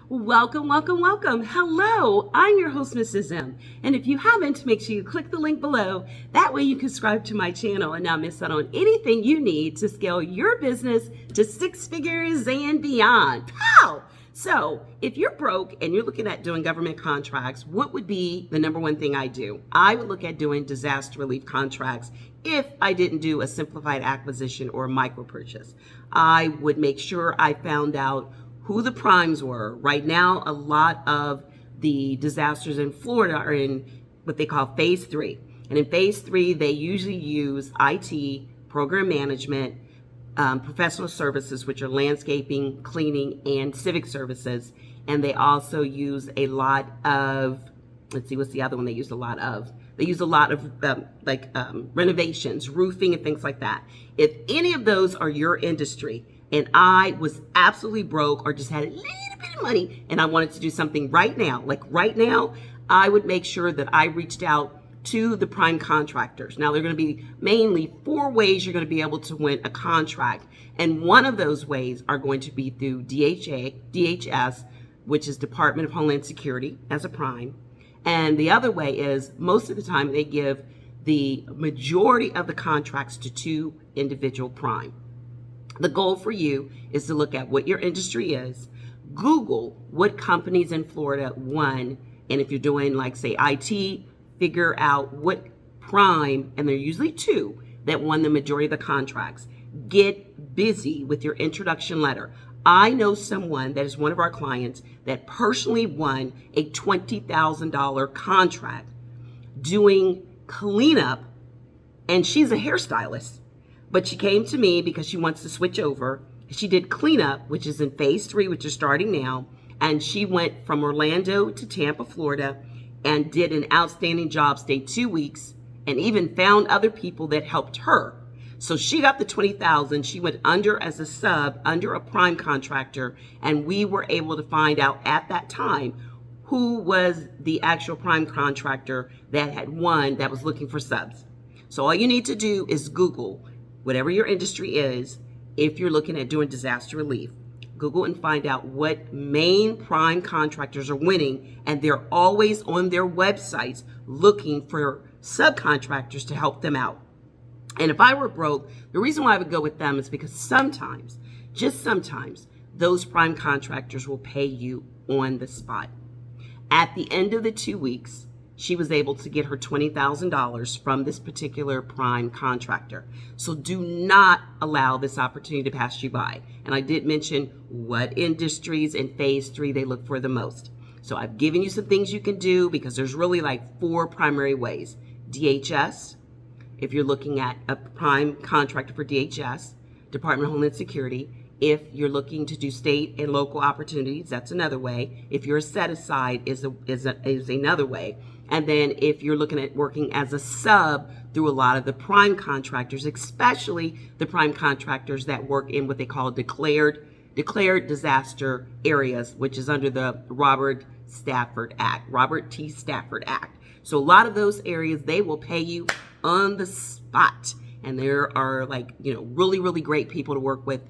Welcome, welcome, welcome. Hello, I'm your host, Mrs. M. And if you haven't, make sure you click the link below. That way you can subscribe to my channel and not miss out on anything you need to scale your business to six figures and beyond. Pow! So if you're broke and you're looking at doing government contracts, what would be the number one thing I do? I would look at doing disaster relief contracts if I didn't do a simplified acquisition or a micro purchase. I would make sure I found out who the primes were. Right now, a lot of the disasters in Florida are in what they call phase 3. And in phase 3, they usually use IT, program management, professional services, which are landscaping, cleaning, and civic services. And they also use a lot of, let's see, what's the other one they use a lot of? They use a lot of renovations, roofing, and things like that. If any of those are your industry, and I was absolutely broke or just had a little bit of money and I wanted to do something right now, I would make sure that I reached out to the prime contractors. Now, there are going to be mainly 4 ways you're going to be able to win a contract. And one of those ways are going to be through DHS, which is Department of Homeland Security, as a prime. And the other way is, most of the time, they give the majority of the contracts to 2 individual prime. The goal for you is to look at what your industry is, Google what companies in Florida won, and if you're doing, like, say, IT, figure out what prime, and there are usually 2 that won the majority of the contracts. Get busy with your introduction letter. I know someone that is one of our clients that personally won a $20,000 contract doing cleanup, and she's a hairstylist. But she came to me because she wants to switch over. She did cleanup, which is in phase 3, which is starting now. And she went from Orlando to Tampa, Florida, and did an outstanding job, stayed 2 weeks, and even found other people that helped her. So she got the $20,000. She went under as a sub, under a prime contractor, and we were able to find out at that time who was the actual prime contractor that had won, that was looking for subs. So all you need to do is Google whatever your industry is. If you're looking at doing disaster relief, Google and find out what main prime contractors are winning, and they're always on their websites looking for subcontractors to help them out. And if I were broke, the reason why I would go with them is because sometimes, just sometimes, those prime contractors will pay you on the spot. At the end of the 2 weeks, she was able to get her $20,000 from this particular prime contractor. So do not allow this opportunity to pass you by. And I did mention what industries in phase 3 they look for the most. So I've given you some things you can do, because there's really like 4 primary ways. DHS, if you're looking at a prime contractor for DHS, Department of Homeland Security. If you're looking to do state and local opportunities, that's another way. If you're a set aside is another way. And then if you're looking at working as a sub through a lot of the prime contractors, especially the prime contractors that work in what they call declared disaster areas, which is under the Robert T. Stafford Act. So a lot of those areas, they will pay you on the spot. And there are, like, really, really great people to work with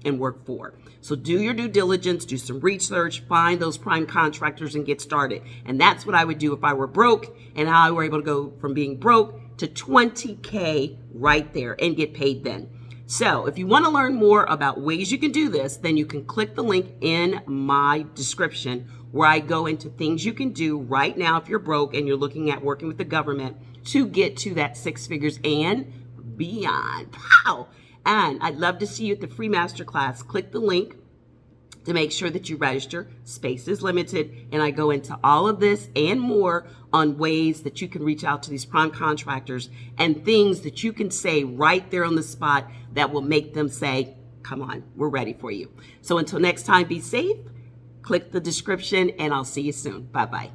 and work for. So do your due diligence, do some research, find those prime contractors and get started. And that's what I would do if I were broke, and how I were able to go from being broke to $20K right there and get paid then. So if you want to learn more about ways you can do this, then you can click the link in my description where I go into things you can do right now if you're broke and you're looking at working with the government to get to that 6 figures and beyond. Pow! And I'd love to see you at the free masterclass. Click the link to make sure that you register. Space is limited. And I go into all of this and more on ways that you can reach out to these prime contractors and things that you can say right there on the spot that will make them say, come on, we're ready for you. So until next time, be safe. Click the description and I'll see you soon. Bye-bye.